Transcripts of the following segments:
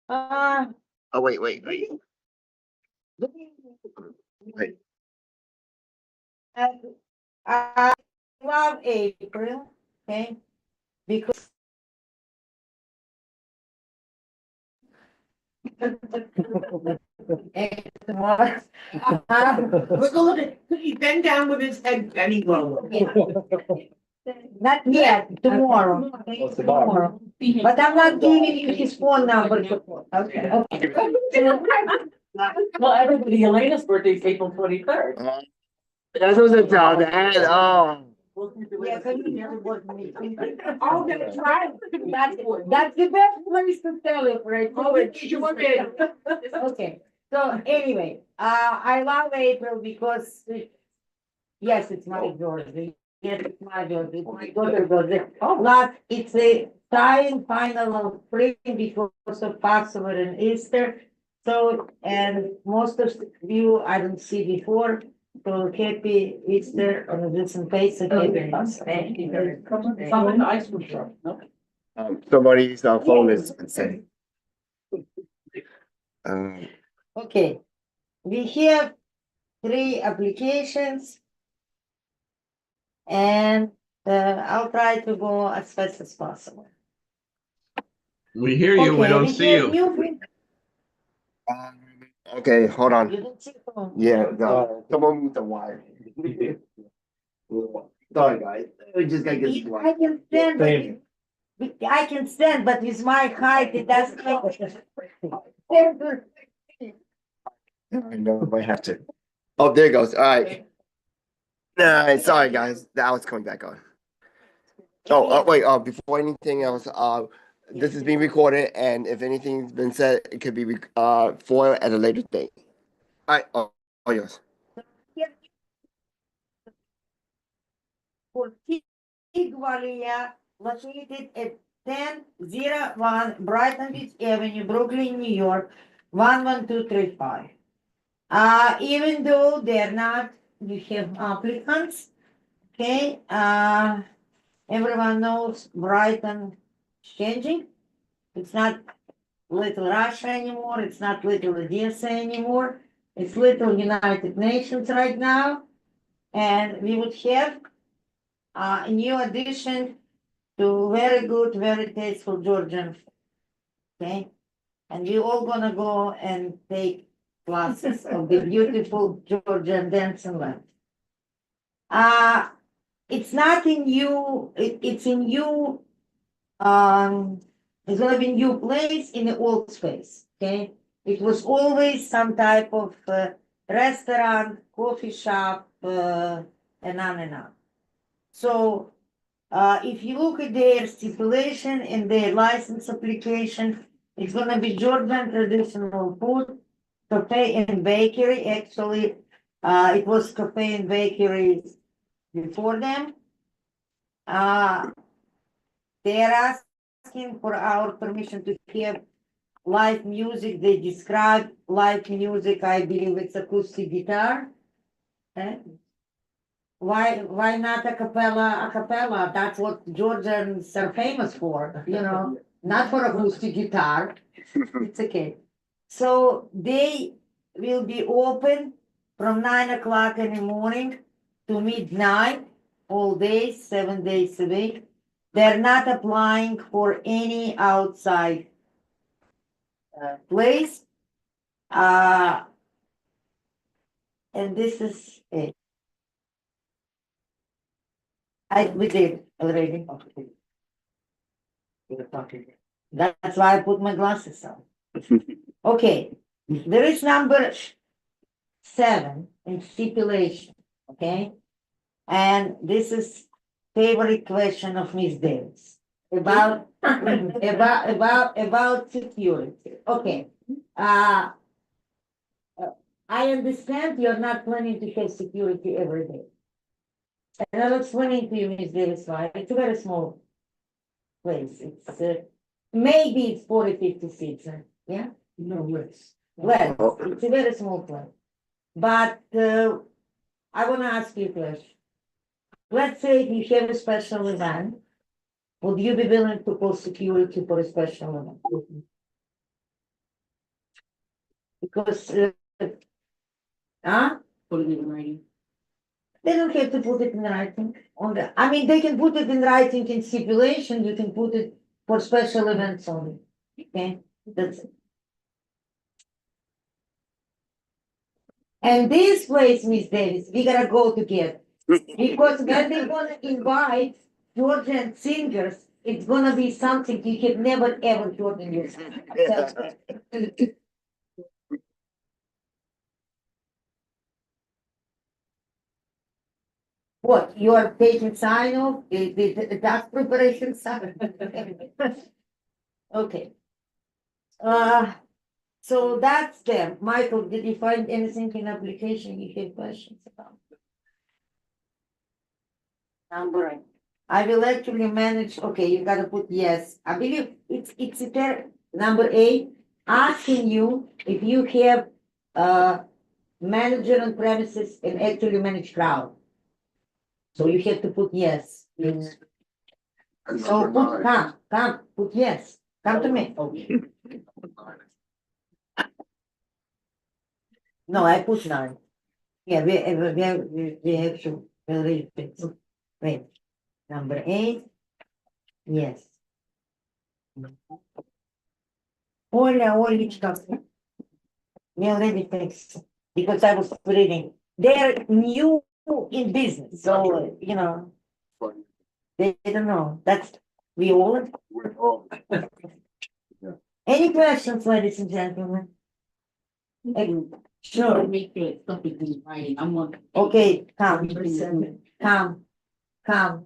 Uh, Oh, wait. Wait. I love April, okay, because tomorrow, Look at, he bent down with his head bending low. not yet, tomorrow, okay, tomorrow. But I'm not giving you his phone number. Okay, okay. Well, everybody, Elena's birthday is April 23rd. That's what it's on that. Oh. Yeah, so you never work me. Oh, that's right. That's the best place to celebrate. Oh, it's sure is. Okay, so anyway, I love April because, yes, it's my birthday. Yes, it's my birthday, it's my daughter's birthday. But it's a time final of spring because of Passover and Easter. So, and most of you I don't see before, so happy Easter on a different pace. Thank you very much. Some of the ice cream truck, no? Somebody's phone is insane. Okay, we have 3 applications. And I'll try to go as fast as possible. We hear you, we Okay, don't we see have you. new- Okay, hold You on. didn't see the- Yeah, no, someone moved the wire. Sorry, guys. We just gotta get this I one. can stand, I can stand, but with my height, it doesn't make. I know, I might have to. Oh, there it goes. All right. Nah, sorry, guys. Now it's coming back on. Oh, wait. Before anything else, this is being recorded, and if anything's been said, it could be for at a later date. All right. All yours. For Tigwalia, located at 1001 Brighton Beach Avenue, Brooklyn, New York, 11235. Even though they're not, we have applicants, okay, everyone knows Brighton is changing. It's not Little Russia anymore, it's not Little Odessa anymore, it's Little United Nations right now. And we would have a new addition to very good, very tasteful Georgian, okay? And we all gonna go and take classes of the beautiful Georgian dancing land. It's not in you, it's in you, it's gonna be new place in the old space, okay? It was always some type of restaurant, coffee shop, and on and on. So, if you look at their stipulation in their license application, it's gonna be Georgian traditional food, cafe and bakery. Actually, it was cafe and bakery before them. They are asking for our permission to have live music. They describe live music, I believe it's acoustic guitar. Eh? Why not a cappella? A cappella, that's what Georgians are famous for, you know, not for acoustic guitar. It's okay. So they will be open from 9 o'clock in the morning to midnight, all days, 7 days a week. They're not applying for any outside place. And this is it. We did already. That's why I put my glasses on. Okay, there is number 7 in stipulation, okay? And this is favorite question of Miss Davis about about security. Okay. I understand you're not planning to have security every day. And I'll explain to you, Miss Davis, why. It's a very small place. It's maybe it's 40-50 seats, yeah? No less. Well, it's a very small place. But I want to ask you a question. Let's say if you have a special event, would you be willing to call security for a special event? because, huh? Put it in writing. They don't have to put it in writing on the, I mean, they can put it in writing in stipulation, you can put it for special events only. Okay, that's it. And this place, Miss Davis, we gotta go together. Because when they gonna invite Georgian singers, it's gonna be something you have never ever heard in your life. What, you are taking sign of the tax preparation sign? Okay. So that's them. Michael, did you find anything in application you have questions about? Number, I will actually manage, okay, you gotta put yes. I believe it's there, number 8, asking you if you have manager on premises and actually manage crowd. So you have to put yes. So put, come, put yes, come to me. No, I put 9. Yeah, we actually already fixed. Wait, number 8, yes. Олечка, we already fixed, because I was reading, they're new in business, so, you know, they don't know, that's, we all. Any questions, ladies and gentlemen? Sure, Make sure it's something in writing. I'm on. okay, come,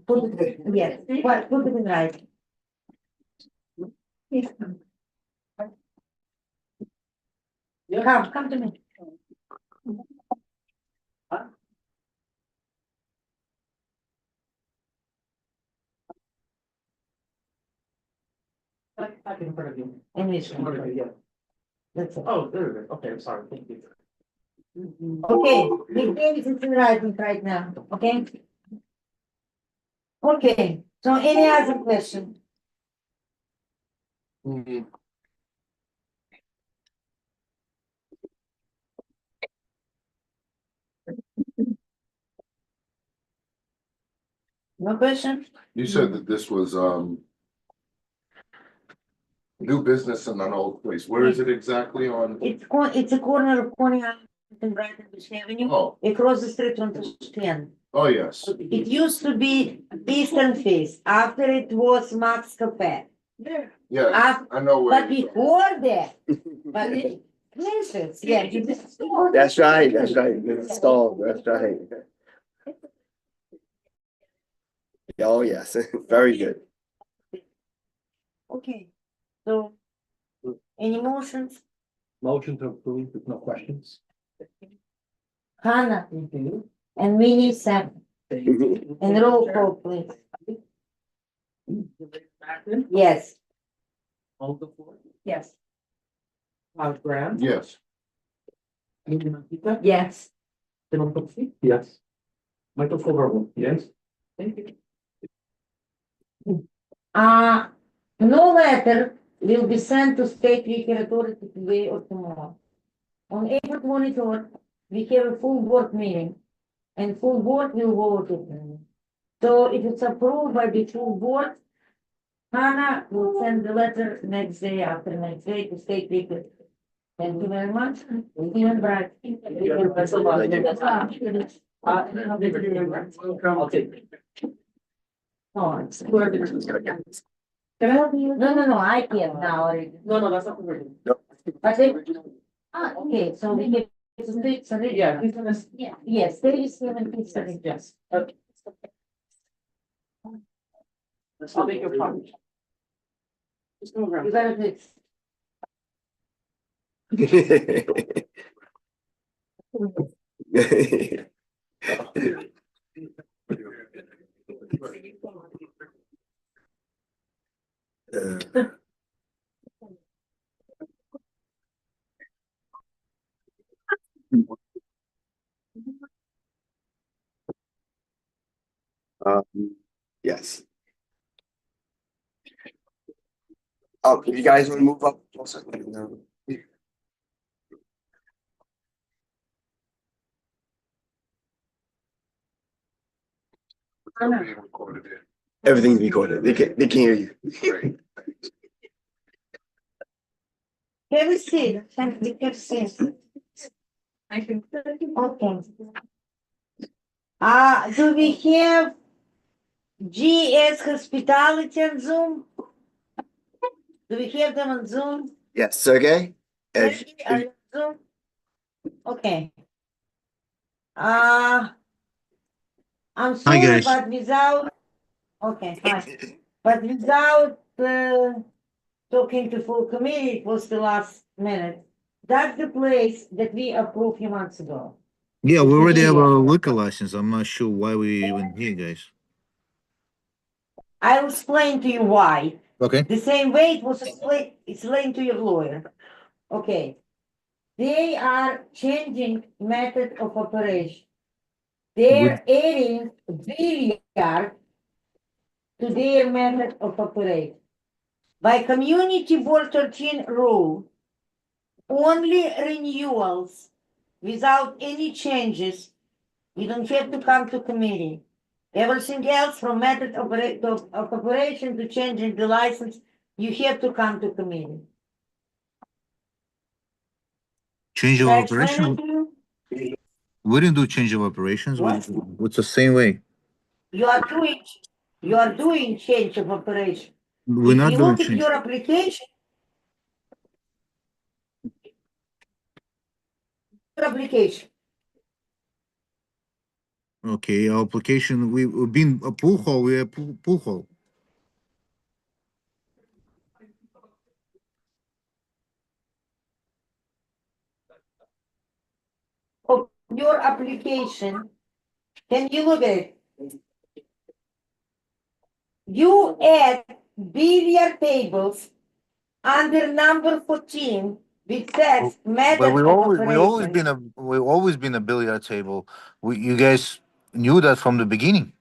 put it, yes, what, put it in writing. Come to me. I can put it in. English. Yeah. That's it. Oh, there it is. Okay, I'm sorry. Thank you. Okay, the Davis is in writing right now, okay? Okay, so any other question? Mhm. No question? You said that this was, new business in an old place. Where is it exactly on? It's a corner of Coney Island and Brighton Beach Avenue, Oh, across the street from Tushtian. oh, yes. It used to be Eastern Face, after it was Max Cafe. Yeah, Ah, I know where. but before that, but it, places, yeah. you just- That's right, it's stalled, that's right. Oh, yes, very good. Okay, so, any motions? Motion to approve with no questions. Hannah, and we need 7, and roll call, please. Yes. All the floor. Yes. Graham. Yes. Yes. Tim Coxey? Yes. Michael Fulmer? Yes. Thank you. No letter will be sent to state legal authority today or tomorrow. On April 23rd, we have a full board meeting, and full board will vote it. So if it's approved by the full board, Hannah will send the letter next day after next day to state legal. Thank you very much. Even Brad. That's a lot. I'll take it. Oh, it's- Can I help you? No, I can't now. No, that's not the word. But they, okay, so we get to fix it. Yeah, he's gonna. Yeah, yes, 37 fix it. Yes. I'll make your copy. Just move You around. gotta fix. Yes. Oh, if you guys wanna move up. Still being recorded in. Everything's recorded. They can't hear you. Great. Have a seat. Have a seat. Okay. Do we have GS Hospitality on Zoom? Do we have them on Zoom? Yes, Sergey? If- Sergey, are you on Zoom? Okay. I'm sorry, guys. but without, okay, hi. But without talking to full committee, it was the last minute. That's the place that we approved a few months ago. Yeah, we already have a Yeah. liquor license. I'm not sure why we even here, guys. I'll explain to you why. Okay. The same way it was explained to your lawyer. Okay. They are changing method of operation. They're adding billiard to their method of operation. By Community Board 13 rule, only renewals without any changes, you don't have to come to committee. Everything else from method of operation to changing the license, you have to come to committee. Change of Should I explain it operation. to you? We didn't do change of operations. What? It's the same way. You are doing change of operation. We're If not you doing look at change. your application, Okay, our application. We've been a pool hall. We're a pool hall. of your application, can you look at it? You add billiard tables under number 14, which says method But of operation. we've always been a billiard table. You guys knew that from the beginning.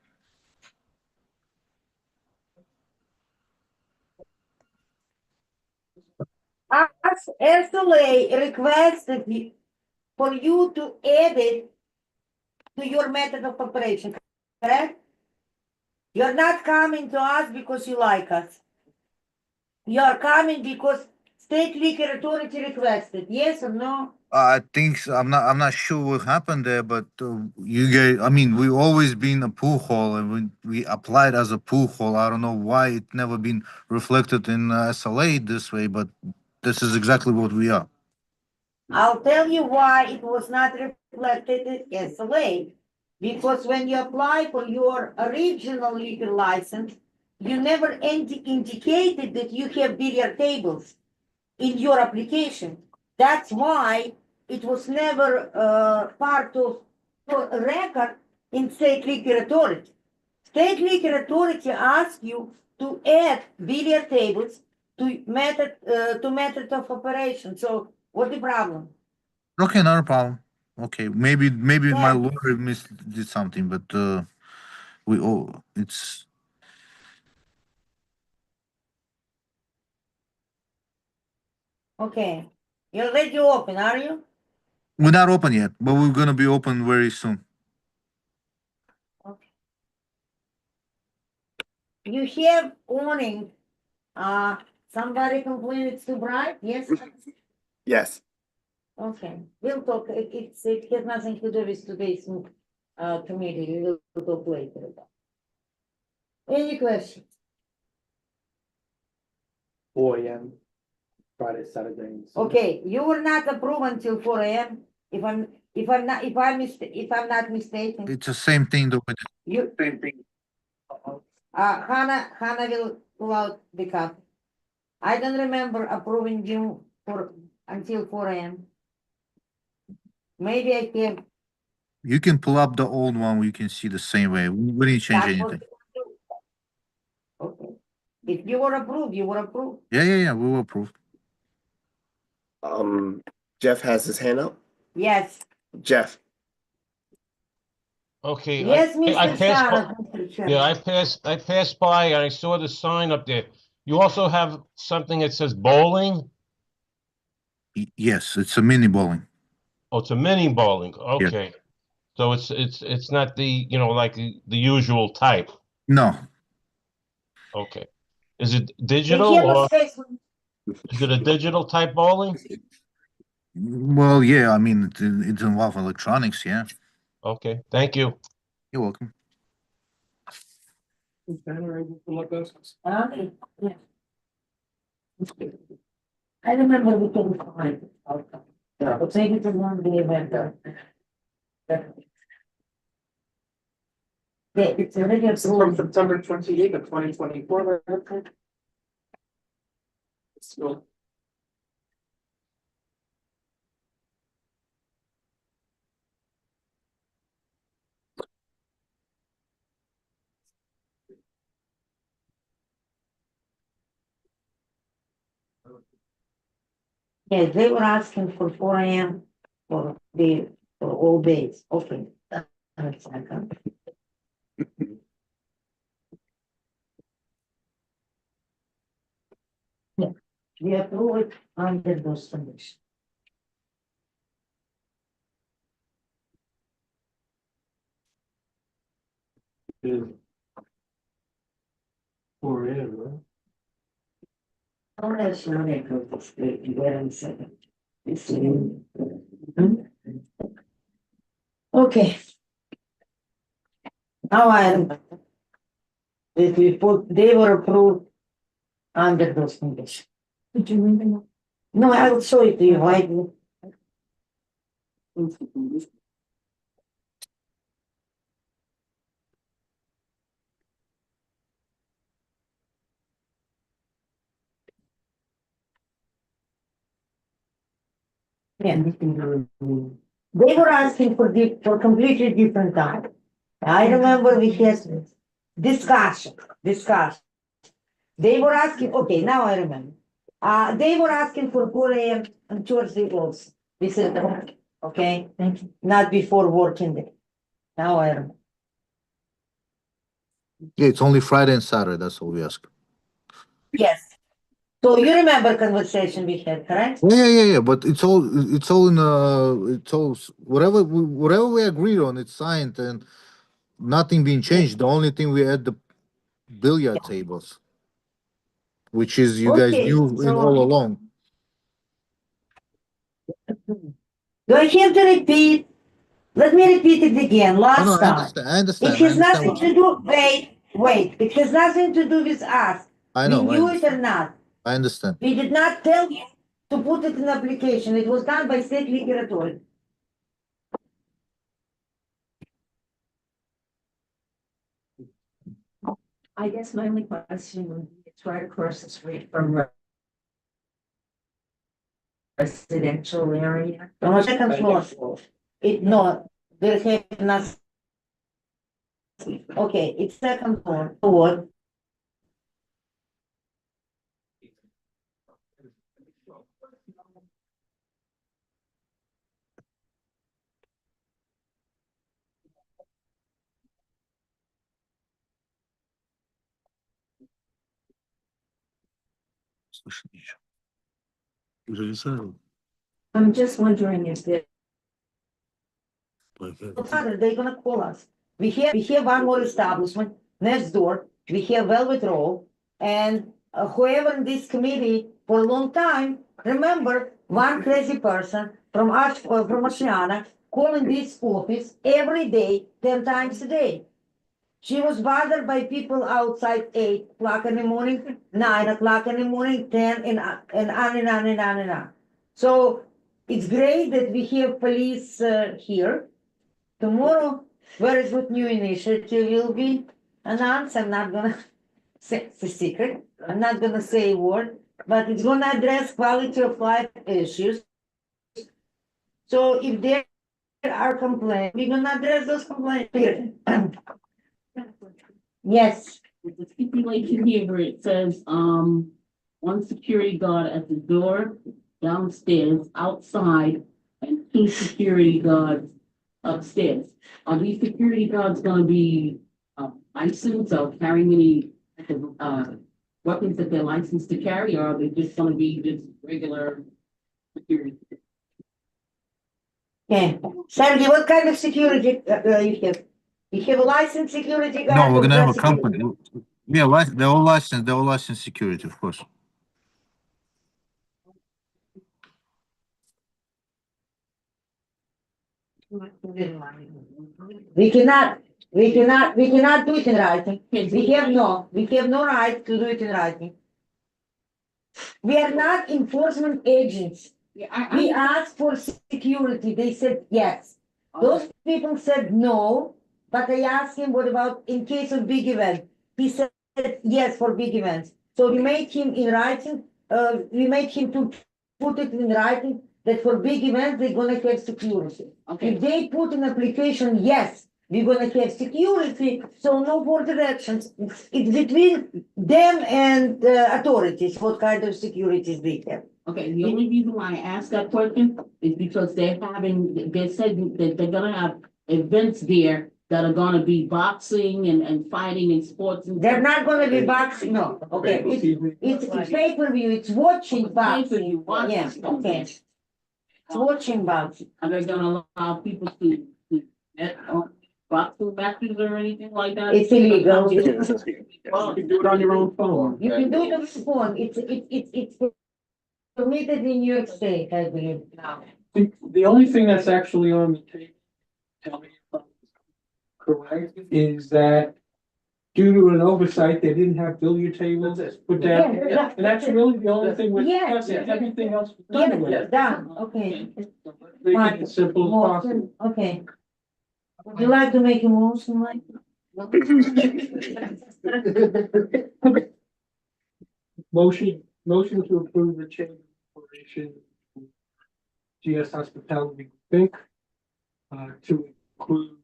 As SLA requested for you to add it to your method of operation, correct? You're not coming to us because you like us. You're coming because State Liquor Authority requested, yes or no? I think so. I'm not sure what happened there, but you guys. I mean, we always been a pool hall, and we applied as a pool hall. I don't know why it never been reflected in SLA this way, but this is exactly what we are. I'll tell you why it was not reflected in SLA. Because when you apply for your original liquor license, you never indicated that you have billiard tables in your application. That's why it was never part of your record in State Liquor Authority. State Liquor Authority asks you to add billiard tables to method of operation. So what's the problem? Okay, not a problem. Okay, maybe my Yeah. lawyer did something, but we all it's Okay. You're already open, are you? we're not open yet, but we're gonna be open very soon. Okay. You have warning. Somebody complained it's too bright? Yes? Yes. Okay. We'll talk. It has nothing to do with today's committee. We will talk later about. Any questions? 4 a.m. Friday, Saturday. and Sunday. Okay, you were not approved until 4 a.m. If I'm not mistaken. It's the same thing that we did. You. Same thing. Hannah will pull out the cup. I don't remember approving you for until 4 a.m. Maybe I can. You can pull up the old one. You can see the same way. We didn't change That was- anything. Okay. If you were approved, you were approved. Yeah. We were approved. Jeff has his hand up. Yes. Jeff. Okay. Yes, I Mr. passed by, Shana, Mr. Chairman. yeah, I passed by and I saw the sign up there. You also have something that says bowling? Yes, it's a mini bowling. Oh, it's a mini bowling. Okay. So it's not the, like the usual type. No. Okay. Is it They digital have a or space. is it a digital type bowling? Well, yeah, I mean, it involves electronics, yeah. Okay, thank you. You're welcome. Is Banner able to look us? Okay, yeah. I remember we couldn't find it. Okay. Yeah, but maybe the one day went there. Yeah, it's already It's from approved. September 28th of 2024. So, Yeah, they were asking for 4 AM for all days, okay. That's second. Yeah, we approve it under those conditions. Is 4 a.m., right? Oh, that's not a good, wait a second. Okay. Now if we put, they were approved under those conditions. Did you read them? No, I will show it to you, right? Yeah. They were asking for completely different time. I remember we had discussion. They were asking, okay, now I remember. They were asking for 4 AM on Thursday also. We said, no, okay, not before working day. Now I remember. Yeah, it's only Friday and Saturday, that's all we ask. Yes. So you remember conversation we had, correct? Yeah, but it's all whatever we agreed on, it's signed and nothing being changed. The only thing we add the billiard tables, which is you guys Okay, knew in all so along. do I have to repeat? Let me repeat it again, No, last I time. understand. I understand. It I has understand nothing what to do, wait, it has nothing to do with us. I We know. I knew it or understand. not. I understand. We did not tell you to put it in application. It was done by state legal authority. I guess my only question would be, it's right across the street from residential area. On the second floor. No, there have not. Okay, it's second floor. What? I'm just wondering if there. They're gonna call us. We have one more establishment next door. We have Velvet Row. And whoever in this committee for a long time, remember one crazy person from Oceana calling this office every day, 10 times a day. She was bothered by people outside 8 o'clock in the morning, 9 o'clock in the morning, 10 and on and on and on and on. So it's great that we have police here. Tomorrow, very good new initiative will be announced. I'm not gonna say it's a secret. I'm not gonna say a word, but it's gonna address quality of life issues. So if there are complaints, we're gonna address those complaints. Yes, With the stipulation here where it says, one security guard at the door downstairs, outside, and 2 security guards upstairs. Are these security guards gonna be, licensed or carrying any, weapons that they're licensed to carry, or are they just gonna be just regular security? Okay, Sergey, what kind of security you have? You have a licensed security guard? No, we're or gonna have a just security? company. Yeah, they're all licensed security, of course. We cannot do it in writing. We have no right to do it in writing. We are not enforcement agents. We asked for security, they said yes. Those people said no, but I asked him, what about in case of big event? He said yes for big events. So we made him in writing, we made him to put it in writing that for big events, they're gonna have security. Okay, If they put an application, yes, we're gonna have security, so no further actions. It's between them and authorities, what kind of securities they have. okay, the only reason why I asked that question is because they said that they're gonna have events there that are gonna be boxing and fighting and sports and. They're not gonna be boxing, no, okay, it's pay-per-view, it's watching boxing. Pay-per-view, watching. Yes, okay. It's watching boxing. Are they gonna allow people to boxing matches or anything like that? It's illegal. Well, You can do it on your own phone. You can do it on the phone, it's permitted in New York State, I believe. The only thing that's actually on the table, tell me if I'm correct, is that due to an oversight, they didn't have billiard tables put down. Yeah. And that's really the only thing we're Yeah. discussing, everything else was done Yeah, with. done, okay. Make it as simple as possible. Okay. Would you like to make a motion, Mike? Motion to approve the change of operation. GS Hospitality Inc. To include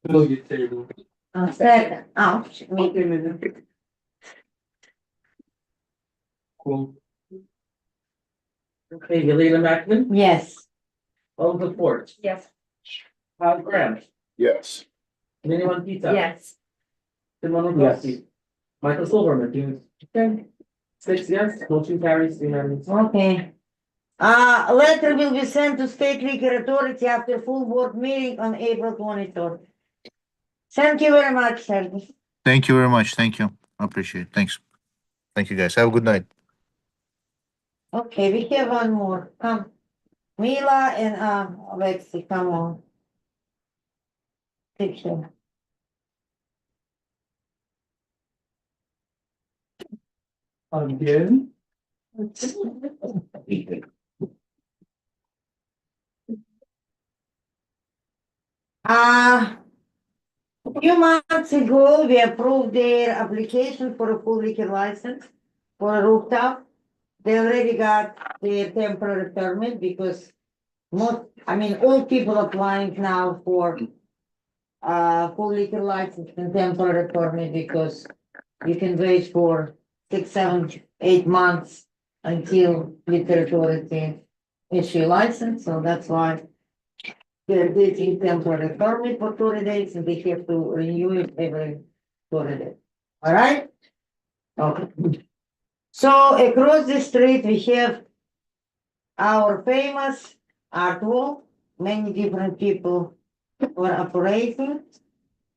billiard table. Second, ouch. Quote. Okay, Yelena Mackin, Yes. all the reports. Yes. Todd Graham, Yes. anyone pizza? Yes. Simon Yes. Okoski, Michael Silverman. Yes. 6 yes, motion carries unanimously. Okay. Letter will be sent to State Liquor Authority after full board meeting on April 23rd. Thank you very much, sir. Thank you very much. Thank you. I appreciate it. Thanks. Thank you, guys. Have a good night. Okay, we have one more. Come. Mila and Alexi, come on. Picture. Again. A few months ago, we approved their application for a full liquor license for a rooftop. They already got their temporary permit because all people applying now for full liquor license and temporary permit because you can wait for 6, 7, 8 months until liquor authority issue license, so that's why they're getting temporary permit for 30 days and they have to renew it every 30 days. All right? Okay. So across the street, we have our famous art wall, many different people were operating.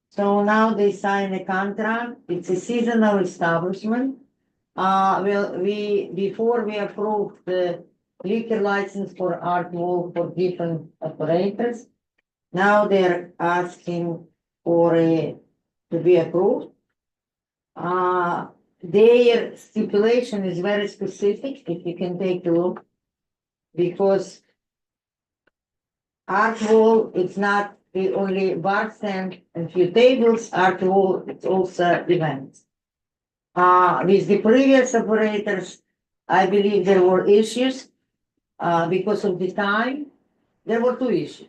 So now they sign a contract, it's a seasonal establishment. Before we approved the liquor license for art wall for different operators. Now they're asking for to be approved. Their stipulation is very specific, if you can take a look. Because art wall, it's not the only bar stand and few tables, art wall, it's also events. With the previous operators, I believe there were issues, because of the time. There were 2 issues.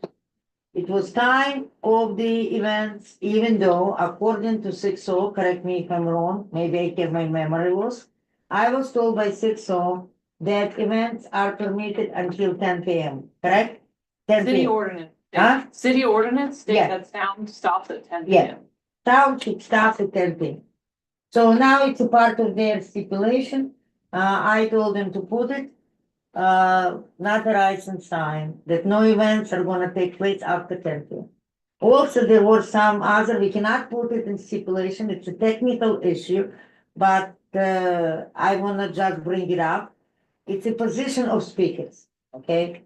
It was time of the events, even though according to 6.0, correct me if I'm wrong, maybe I have my memory was. I was told by 6.0 that events are permitted until 10 p.m., correct? 10 City p.m. ordinance. Huh? City ordinance state Yeah. that sound stops at 10 Yeah. p.m. Township starts at 10 p.m. So now it's a part of their stipulation. I told them to put it. not a license sign, that no events are gonna take place after 10 p.m. Also, there were some other, we cannot put it in stipulation, it's a technical issue, but, I wanna just bring it up. It's a position of speakers, okay?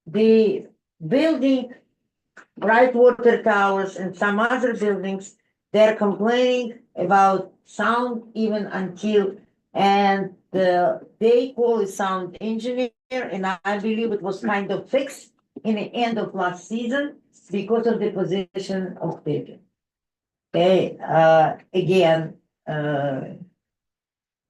The building, Brightwater Towers and some other buildings, they're complaining about sound even until, and they call a sound engineer, and I believe it was kind of fixed in the end of last season because of the position of people. Okay, again,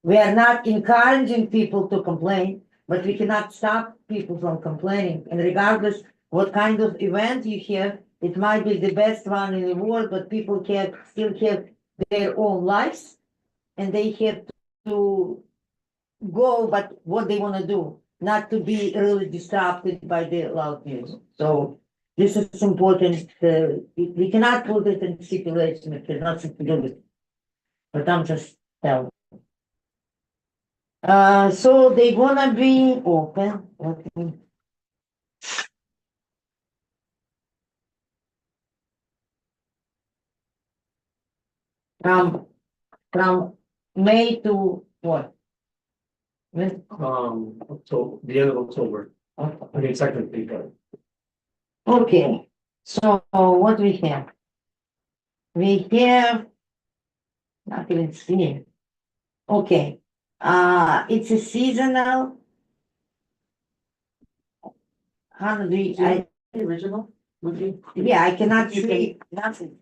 we are not encouraging people to complain, but we cannot stop people from complaining. And regardless what kind of event you have, it might be the best one in the world, but people still have their own lives, and they have to go, but what they want to do, not to be really distracted by the loud music. So this is important. We cannot put it in stipulation. It has nothing to do with it. But I'm just telling. So they gonna be open. Okay. From May to what? When? October, the end of October, I mean, technically, but. Okay, so what we have? We have. Not even see it. Okay, it's a seasonal. How do we, The original? Would you? yeah, I cannot see nothing.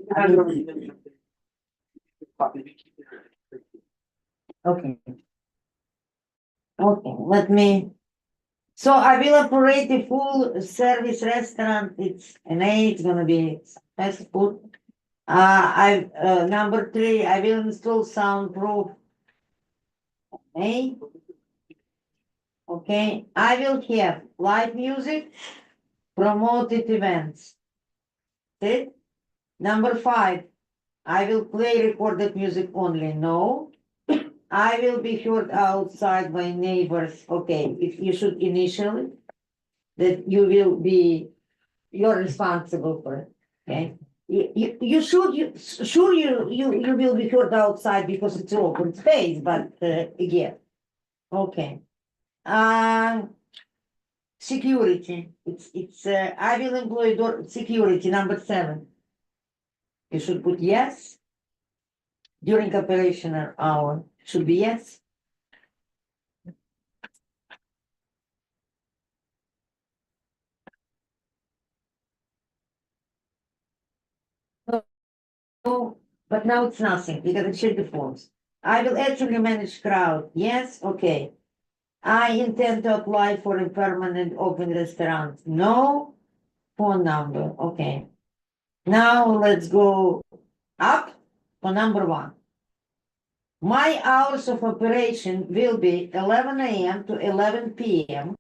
Okay. Okay, let me. So I will operate a full service restaurant. It's an A, it's gonna be fast food. Number 3, I will install soundproof. A. Okay, I will have live music, promoted events. Okay. Number 5, I will play recorded music only. No. I will be heard outside by neighbors. Okay, if you should initially, that you're responsible for it, okay? You should, you will be heard outside because it's open space, but, again, okay. Security, I will employ security, number 7. You should put yes. During operational hour, should be yes. Oh, but now it's nothing, because it should the forms. I will actually manage crowd, yes, okay. I intend to apply for a permanent open restaurant, no. Phone number, okay. Now let's go up for number 1. My hours of operation will be 11 a.m. to 11 p.m.,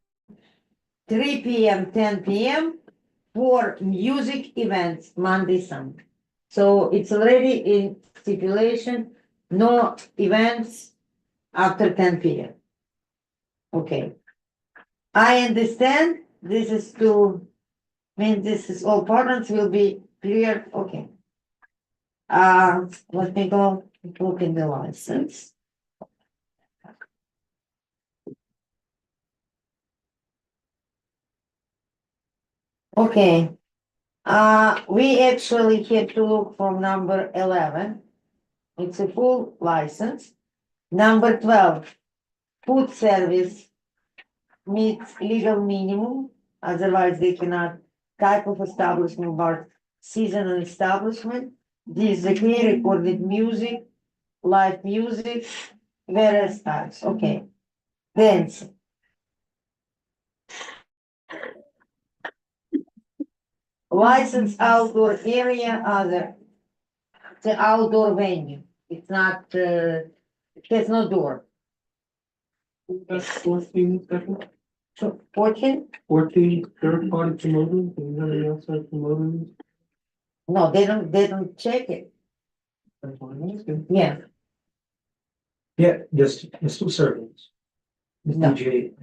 3 p.m., 10 p.m. for music events, Monday, Sunday. So it's already in stipulation, no events after 10 p.m. Okay. I understand this is this is all partners will be clear, okay. Let me go look in the license. Okay. We actually have to look from number 11. It's a full license. Number 12, food service meets legal minimum, otherwise they cannot. Type of establishment, bar, seasonal establishment, display recorded music, live music, various types, okay. Dance. License outdoor area, other, the outdoor venue, it's not, it has no door. That's 14, second. So 14? 14 third party promoters, and nobody outside promoters. No, they don't check it, That's fine, that's good. yeah. Yeah, just two servings. No. DJ.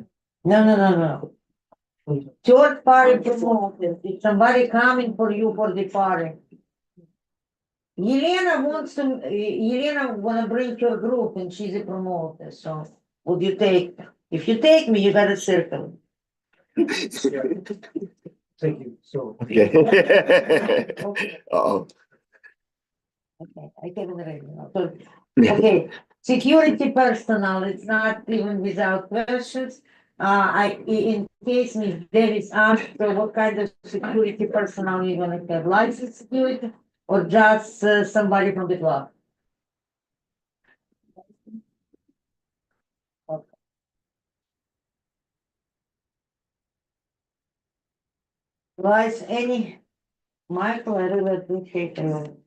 No. Third party promoted, if somebody coming for you for the party. Elena wanna bring her group and she's a promoter, so would you take, if you take me, you gotta circle. Thank you, so. Okay. Okay, Uh-oh. okay, I get it right now. So, okay, security personnel, it's not even without questions. In case Ms. Davis asked, so what kind of security personnel you gonna have, licensed security or just somebody from the club? Okay. Guys, Michael, I really appreciate you.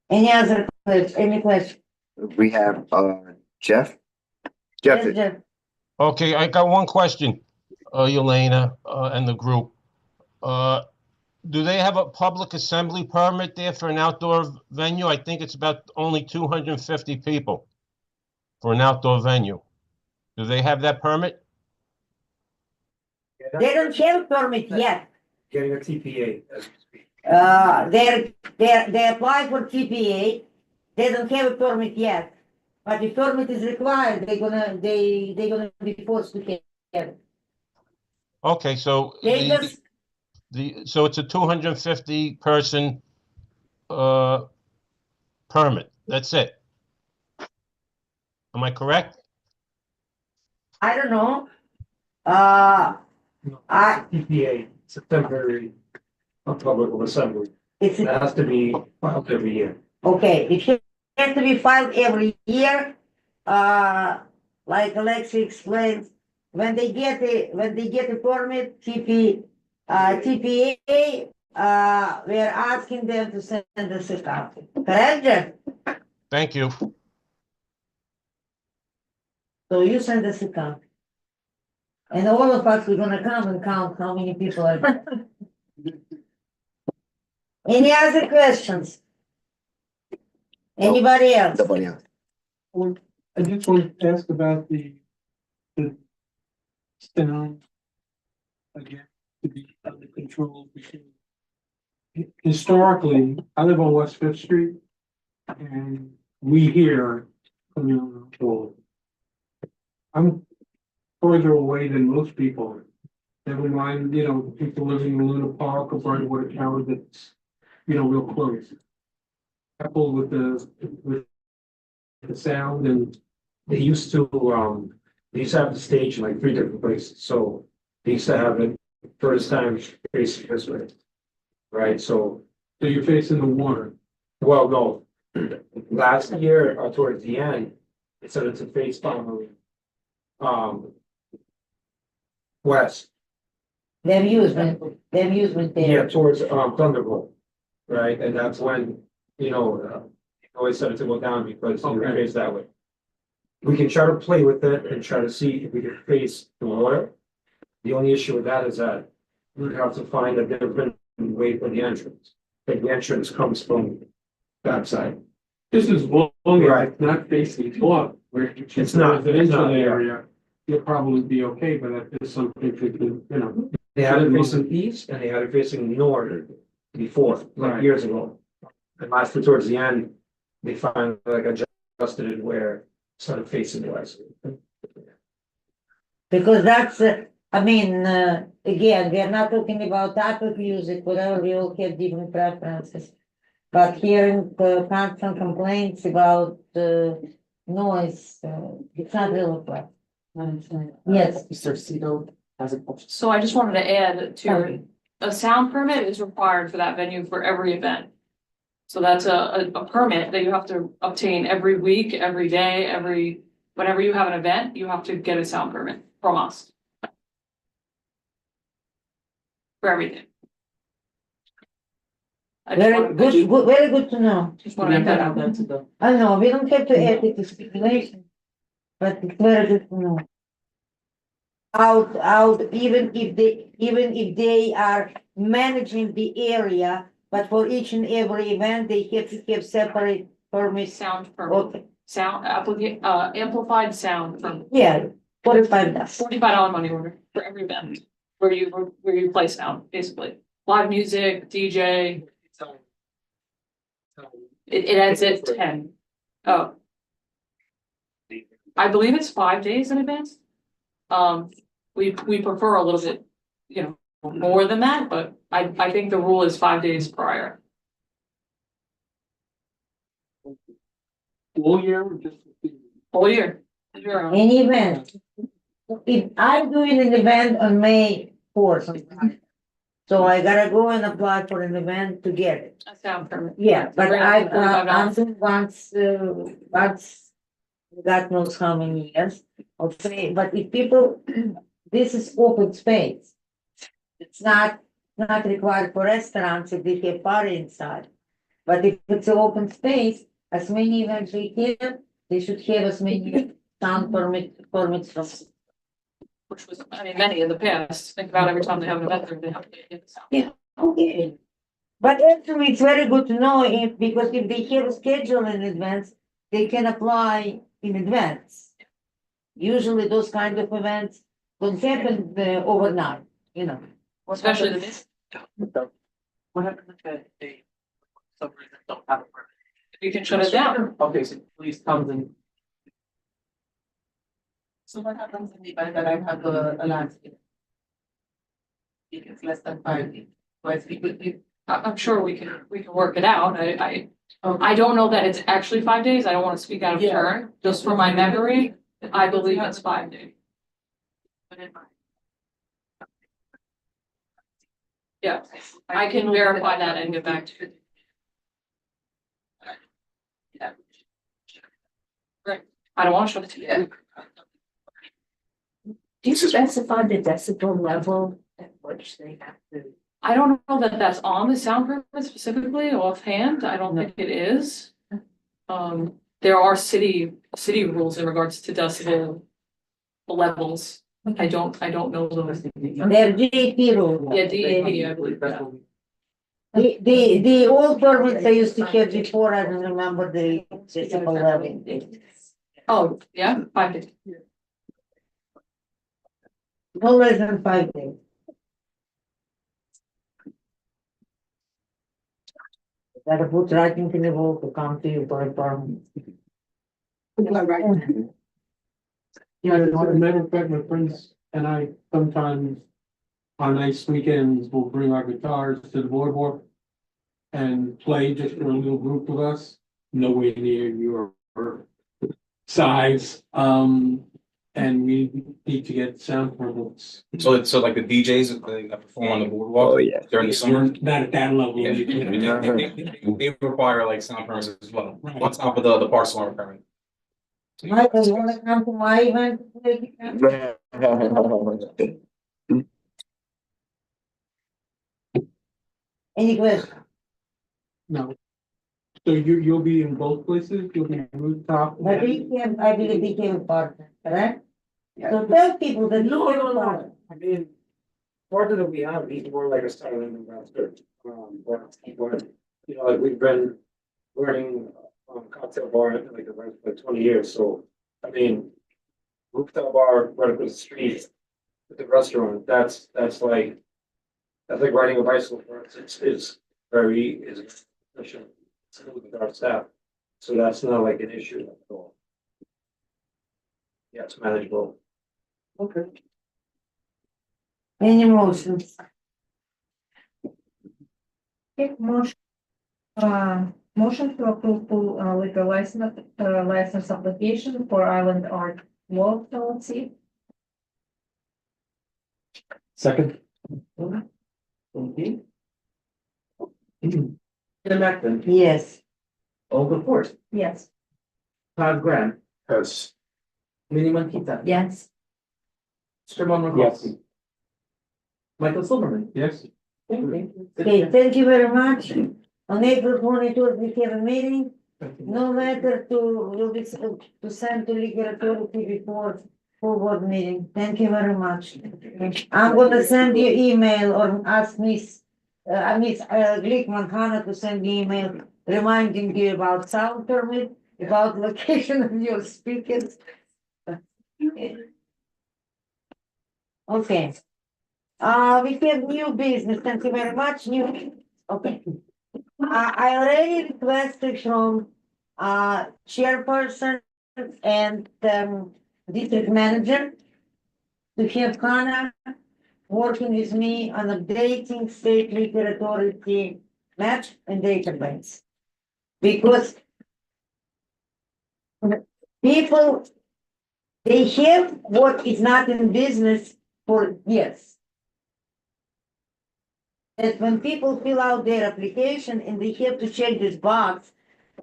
Any other questions, any questions? We have, Jeff? Jeff, Yes, Jeff? Okay, I got one question, Elena, and the group. Do they have a public assembly permit there for an outdoor venue? I think it's about only 250 people for an outdoor venue. Do they have that permit? They don't have permit yet. Getting a TPA as we speak. They apply for TPA, they don't have a permit yet. But if permit is required, they're gonna be forced to have it. Okay, so They just, so it's a 250 person permit. That's it. Am I correct? I don't know. No, I- TPA, it's a temporary, public assembly, It's, that has to be filed every year. okay, it has to be filed every year. Like Alexi explained, when they get a permit, TPA, we're asking them to send us a copy. Correct, Jeff? Thank you. So you send us a copy. And all of us, we're gonna come and count how many people are there. Any other questions? Anybody else? Nobody else. I just want to ask about the sound. Again, to be under control. Historically, I live on West Fifth Street. And we hear coming on the road. I'm further away than most people. Never mind, people living in Luna Park or Brightwater Tower that's, real close. Coupled with the sound, and they used to have the stage in like 3 different places, so they used to have it first time facing this way. Right, so you're facing the water. Well, no, last year, towards the end, it said it's a face bomb. West. The amusement there. Yeah, towards Thunderbolt, right, and that's when, always said it to go down because you face that way. We can try to play with it and try to see if we can face the water. The only issue with that is that we'd have to find a different way for the entrance. If the entrance comes from that side. This is long, Right. not facing flood, where It's not, residential yeah. area, you'll probably be okay, but if there's something to, They had it facing east and they had it facing north before, like Right. years ago. And last towards the end, they finally adjusted it where it started facing west. Because that's, again, we are not talking about type of music, whatever, we all have different preferences. But hearing constant complaints about noise, it's not really fun. Yes. So I just wanted to add to, a sound permit is required for that venue for every event. So that's a permit that you have to obtain every week, every day, whenever you have an event, you have to get a sound permit from us. For everything. Very good to know. Just want to add that out. I know, we don't have to add it to speculation, but it's very good to know. Even if they are managing the area, but for each and every event, they have to have separate permits. Sound permit. Okay, amplified sound from Yeah, 45 dollars. $45 money order for every event where you play sound, basically. Live music, DJ, it ends at 10. Oh. I believe it's 5 days in advance. We prefer a little bit, more than that, but I think the rule is 5 days prior. All year or just? Whole year. Sure. An event. If I'm doing an event on May 4th, so I gotta go and apply for an event to get it. A sound permit. Yeah, but Bring up I've, $45. until once, God knows how many years, okay, but if people, this is open space. It's not required for restaurants if they have party inside. But if it's an open space, as many events they have, they should have as many sound permits from. Which was, many in the past. Think about every time they have an event, they have to get the sound. Yeah, okay. But actually, it's very good to know because if they have a schedule in advance, they can apply in advance. Usually those kind of events don't happen overnight, Especially the, What happens if they, some reason don't have a permit? you can shut it down. Okay, so police comes in. So what happens in the event that I have a landscape? If it's less than 5 days, do I speak with you? I'm sure we can work it out. I don't know that it's actually 5 days. I don't want to speak out of Yeah. turn. Just from my memory, I believe it's 5 days. But in my- Yeah, I can verify that and get back to you. Yeah. I don't want to shut it Yeah. down. Do you specify the decibel level at which they have to? I don't know that that's on the sound permit specifically offhand. I don't think it is. There are city rules in regards to decibel levels. I don't know those. They're DEP rules. Yeah, DEP, I believe. That's what we- The old permits I used to have before, I don't remember the decibel level. Oh, yeah, 5 days. No less than 5 days. Gotta put writing in the wall to come to you for a permit. Yeah, as a matter of fact, my friends and I sometimes on nice weekends will bring our guitars to the boardwalk and play just for a little group of us, nowhere near your size. And we need to get sound permits. So like the DJs that perform on the boardwalk Oh, yeah. during the summer. Not at that level. Yeah, they require like sound permits as well, Right. on top of the park alarm permit. Michael, you wanna come to my event? Any question? No. So you'll be in both places, you'll be rooftop. I believe became a partner, correct? So tell people that. No. I mean, part of it we have, is more like a silent investor. But, like we've been running cocktail bar like for 20 years, so, I mean, rooftop bar right across the street with the restaurant, that's like riding a bicycle for us. It's very efficient. It's with our staff, so that's not like an issue at all. Yeah, it's manageable. Okay. Any motions? Okay, motion to approve full liquor license application for Island Art Walk LLC. Second. Okay. Jim Acton, Yes. Olga Force, Yes. Todd Grant, Yes. Minnie Monkita, Yes. Mr. Monroe. Michael Silverman. Yes. Okay, thank you very much. On April 22nd, we have a meeting. No letter will be to send to legal authority before board meeting. Thank you very much. I'm gonna send you email or ask Miss Glickman Hannah to send me email reminding you about sound permit about location of your speakers. Okay. We have new business, thank you very much, okay. I already requested from, chairperson and, district manager to have Hannah working with me on updating state liquor authority map and database. Because people, they have what is not in business for years. That when people fill out their application and they have to check this box,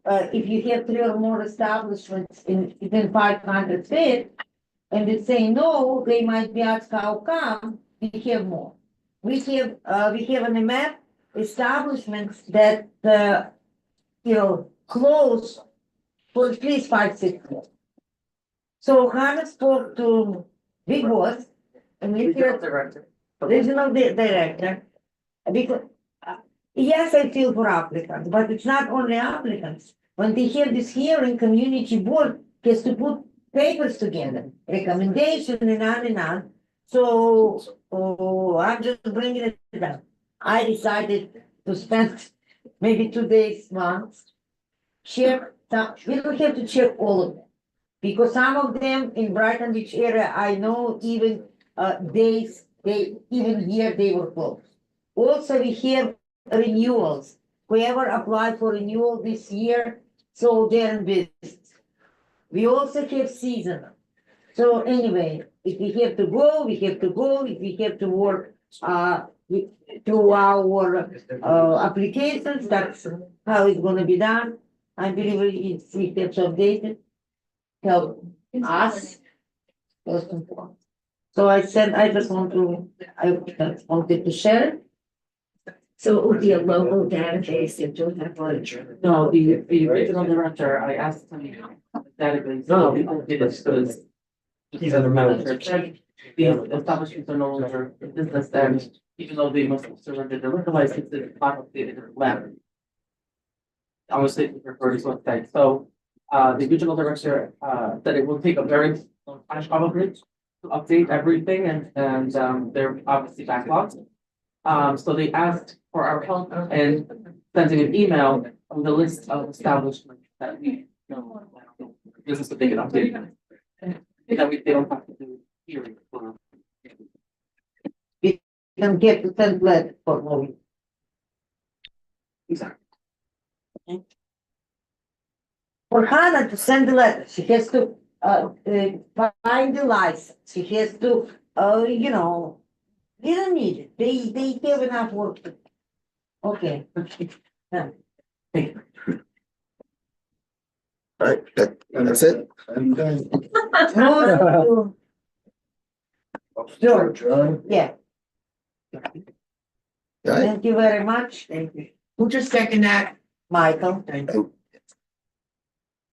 if you have 3 or more establishments within 500 feet, and they say no, they might be asked how come, we have more. We have on the map establishments that, close for at least 5, 6 years. So Hannah spoke to Big Boss, and regional director, because, yes, I feel for applicants, but it's not only applicants. When they have this hearing, community board has to put papers together, recommendation and on and on. So, I'm just bringing it down. I decided to spend maybe 2 days, once, check, we don't have to check all of them. Because some of them in Brighton Beach area, I know even, days, even year they were closed. Also, we have renewals. Whoever applied for renewal this year, so they're in business. We also have seasonal. So anyway, if we have to go, we have to go. If we have to work, to our, applications, that's how it's gonna be done. I believe it's, we have to update it. Help us. First and foremost. So I said, I wanted to share it. So it would be a local database if you have like. No, the regional director, I asked him database. No, because he's under manager. These establishments are no longer in business, and even though they must have surrendered their liquor license, it's not updated in the lab. I was thinking for this website, so the regional director said it will take a very long time probably to update everything, and they're obviously backlogged. So they asked for our help and sending an email on the list of establishments that we know business that they can update. That they don't have to do hearing for. You can get to send letter for more. Exactly. For Hannah to send the letter, she has to, find the license, she has to, they don't need it, they have enough work to do. Okay. Yeah. All right, that's it. No, Sure, yeah, All right. thank you very much. Thank you. Who just second that? Michael. And